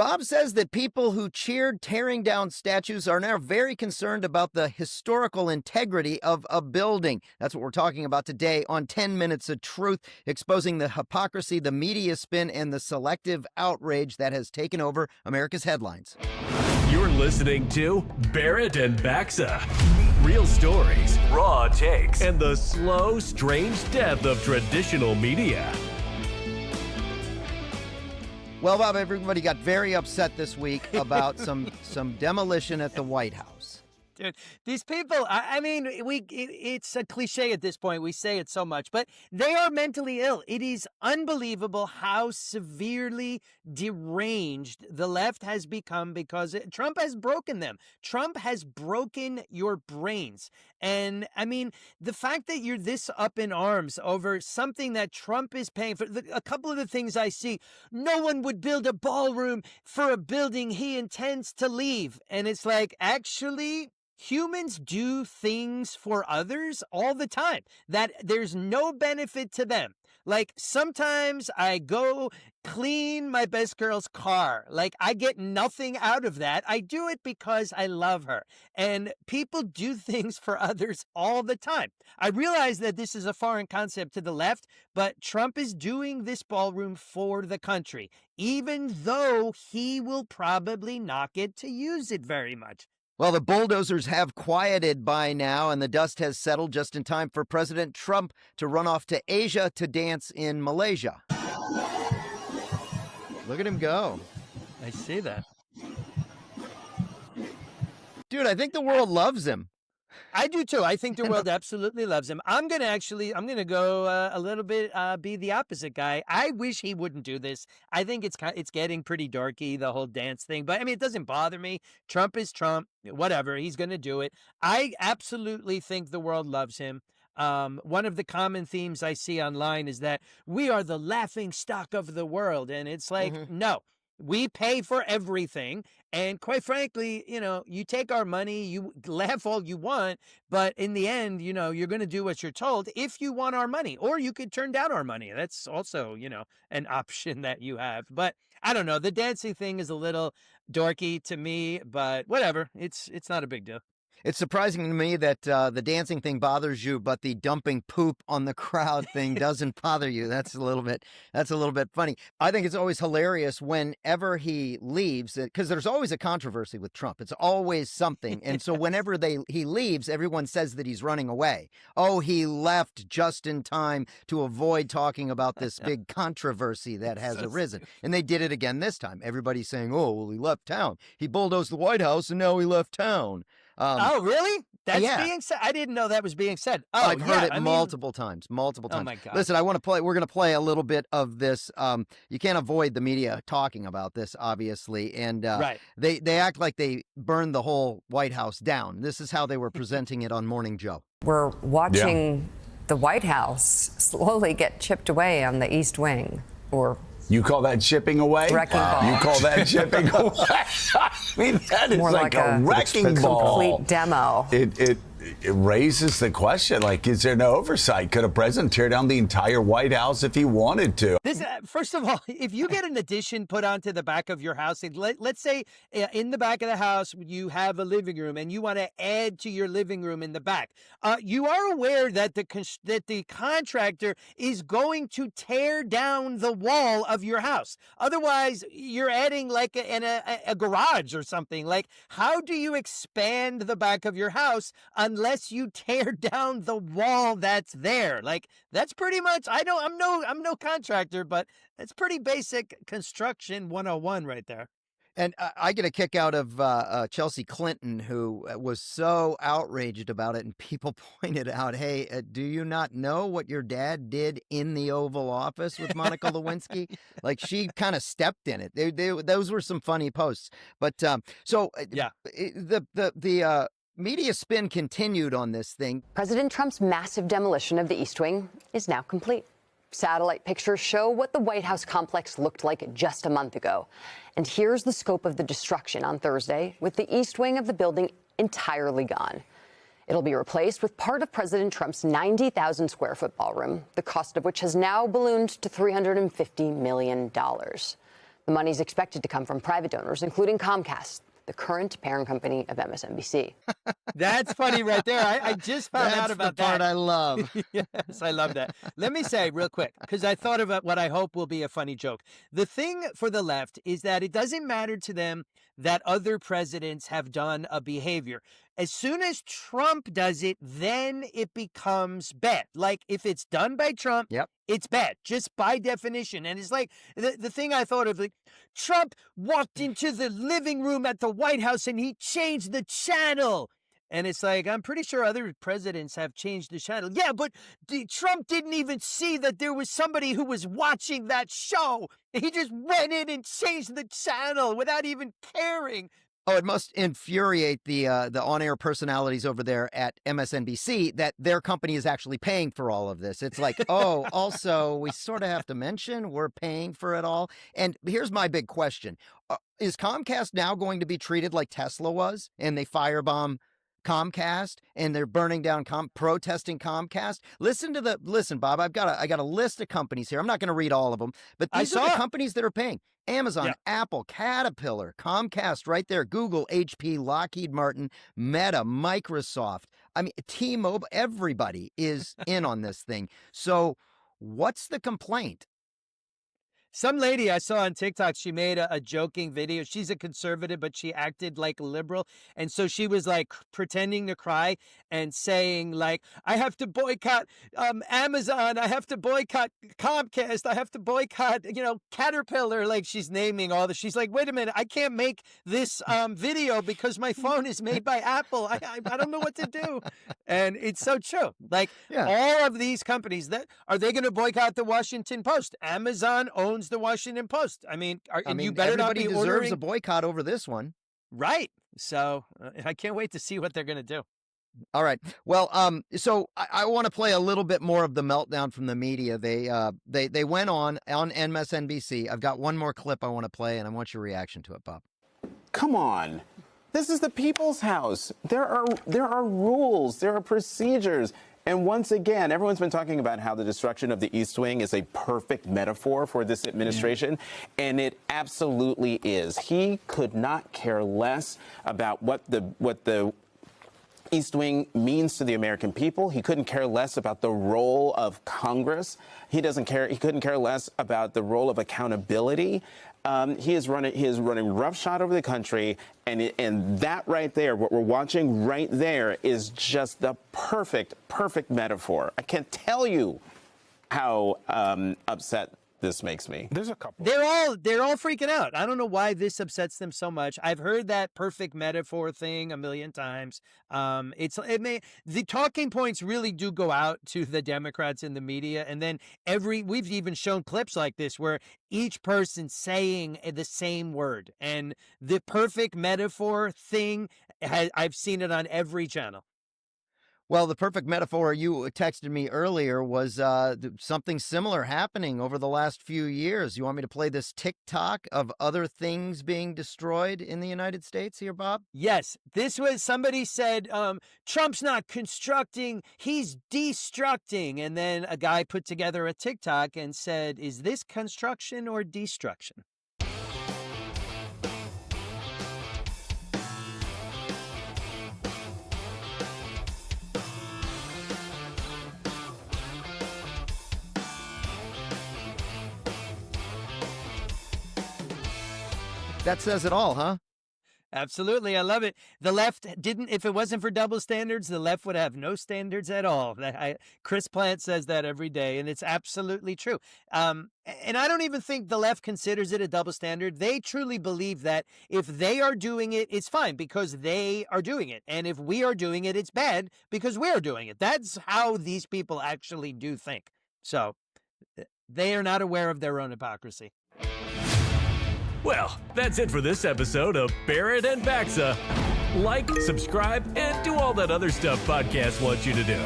Bob says that people who cheered tearing down statues are now very concerned about the historical integrity of a building. That's what we're talking about today on 10 Minutes of Truth, exposing the hypocrisy, the media spin, and the selective outrage that has taken over America's headlines. You're listening to Barrett and Baxa. Real stories, raw takes, and the slow, strange death of traditional media. Well, Bob, everybody got very upset this week about some demolition at the White House. Dude, these people, it's a cliche at this point. We say it so much, but they are mentally ill. It is unbelievable how severely deranged the left has become because Trump has broken them. Trump has broken your brains. And I mean, the fact that you're this up in arms over something that Trump is paying for, a couple of the things I see, no one would build a ballroom for a building he intends to leave. And it's like, actually, humans do things for others all the time that there's no benefit to them. Like sometimes I go clean my best girl's car. Like I get nothing out of that. I do it because I love her. And people do things for others all the time. I realize that this is a foreign concept to the left, but Trump is doing this ballroom for the country, even though he will probably not get to use it very much. Well, the bulldozers have quieted by now, and the dust has settled just in time for President Trump to run off to Asia to dance in Malaysia. Look at him go. I see that. Dude, I think the world loves him. I do too. I think the world absolutely loves him. I'm going to go a little bit, be the opposite guy. I wish he wouldn't do this. I think it's getting pretty dorky, the whole dance thing, but I mean, it doesn't bother me. Trump is Trump, whatever. He's going to do it. I absolutely think the world loves him. One of the common themes I see online is that we are the laughing stock of the world. And it's like, no. We pay for everything. And quite frankly, you take our money, you laugh all you want, but in the end, you're going to do what you're told if you want our money, or you could turn down our money. That's also, an option that you have. But I don't know. The dancing thing is a little dorky to me, but whatever. It's not a big deal. It's surprising to me that the dancing thing bothers you, but the dumping poop on the crowd thing doesn't bother you. That's a little bit funny. I think it's always hilarious whenever he leaves, because there's always a controversy with Trump. It's always something. And so whenever he leaves, everyone says that he's running away. Oh, he left just in time to avoid talking about this big controversy that has arisen. And they did it again this time. Everybody's saying, oh, well, he left town. He bulldozed the White House and now he left town. Oh, really? That's being said? I didn't know that was being said. Oh, I've heard it multiple times. Oh, my God. Listen, we're going to play a little bit of this. You can't avoid the media talking about this, obviously. And right. They act like they burned the whole White House down. This is how they were presenting it on Morning Joe. We're watching the White House slowly get chipped away on the East Wing, or you call that chipping away? Wrecking ball. You call that chipping away? I mean, that is more like a wrecking ball. Complete demo. It raises the question, like, is there no oversight? Could a president tear down the entire White House if he wanted to? This, first of all, if you get an addition put onto the back of your house, let's say in the back of the house you have a living room and you want to add to your living room in the back, you are aware that the contractor is going to tear down the wall of your house. Otherwise, you're adding like a garage or something. Like, how do you expand the back of your house unless you tear down the wall that's there? Like, that's pretty much, I'm no contractor, but that's pretty basic construction 101 right there. And I get a kick out of Chelsea Clinton, who was so outraged about it, and people pointed out, hey, do you not know what your dad did in the Oval Office with Monica Lewinsky? Like, she kind of stepped in it. Those were some funny posts. But the media spin continued on this thing. President Trump's massive demolition of the East Wing is now complete. Satellite pictures show what the White House complex looked like just a month ago. And here's the scope of the destruction on Thursday, with the East Wing of the building entirely gone. It'll be replaced with part of President Trump's 90,000 square foot ballroom, the cost of which has now ballooned to $350 million. The The money is expected to come from private donors, including Comcast, the current parent company of MSNBC. That's funny right there. I just found out about the part that. I love. Yes, I love that. Let me say real quick, because I thought about what I hope will be a funny joke. The thing for the left is that it doesn't matter to them that other presidents have done a behavior. As soon as Trump does it, then it becomes bad. Like if it's done by Trump, Yep. it's bad, just by definition. And it's like the thing I thought of, like Trump walked into the living room at the White House and he changed the channel. And it's like, I'm pretty sure other presidents have changed the channel. Yeah, but Trump didn't even see that there was somebody who was watching that show. He just went in and changed the channel without even caring. Oh, it must infuriate the on-air personalities over there at MSNBC that their company is actually paying for all of this. It's like, oh, also, we sort of have to mention we're paying for it all. And here's my big question. Is Comcast now going to be treated like Tesla was and they firebomb Comcast and they're burning down protesting Comcast? Listen, Bob, I got a list of companies here. I'm not going to read all of them, but these are the companies that are paying. Amazon, Apple, Caterpillar, Comcast right there, Google, HP, Lockheed Martin, Meta, Microsoft. I mean, T-Mobile, everybody is in on this thing. So what's the complaint? Some lady I saw on TikTok, she made a joking video. She's a conservative, but she acted like a liberal. And so she was like pretending to cry and saying like, I have to boycott Amazon. I have to boycott Comcast. I have to boycott, Caterpillar. Like she's naming all the, she's like, wait a minute, I can't make this video because my phone is made by Apple. I don't know what to do. And it's so true. Like all of these companies are they going to boycott the Washington Post? Amazon owns the Washington Post. I mean, you better not be deserves ordering a boycott over this one. Right. So I can't wait to see what they're going to do. All right. Well, so I want to play a little bit more of the meltdown from the media. They went on MSNBC. I've got one more clip I want to play, and I want your reaction to it, Bob. Come on. This is the people's house. There are rules. There are procedures. And once again, everyone's been talking about how the destruction of the East Wing is a perfect metaphor for this administration, and it absolutely is. He could not care less about what the East Wing means to the American people. He couldn't care less about the role of Congress. He couldn't care less about the role of accountability. He is running roughshod over the country, and that right there, what we're watching right there, is just the perfect metaphor. I can't tell you how upset this makes me. There's a couple. They're all freaking out. I don't know why this upsets them so much. I've heard that perfect metaphor thing a million times. The talking points really do go out to the Democrats in the media, and then we've even shown clips like this where each person saying the same word, and the perfect metaphor thing, I've seen it on every channel. Well, the perfect metaphor you texted me earlier was something similar happening over the last few years. You want me to play this TikTok of other things being destroyed in the United States here, Bob? Yes. This was, somebody said, Trump's not constructing, he's destructing. And then a guy put together a TikTok and said, is this construction or destruction? That says it all, huh? Absolutely. I love it. The left if it wasn't for double standards, the left would have no standards at all. Chris Plant says that every day, and it's absolutely true. And I don't even think the left considers it a double standard. They truly believe that if they are doing it, it's fine because they are doing it. And if we are doing it, it's bad because we're doing it. That's how these people actually do think. So they are not aware of their own hypocrisy. Well, that's it for this episode of Barrett and Baxa. Like, subscribe, and do all that other stuff podcasts want you to do.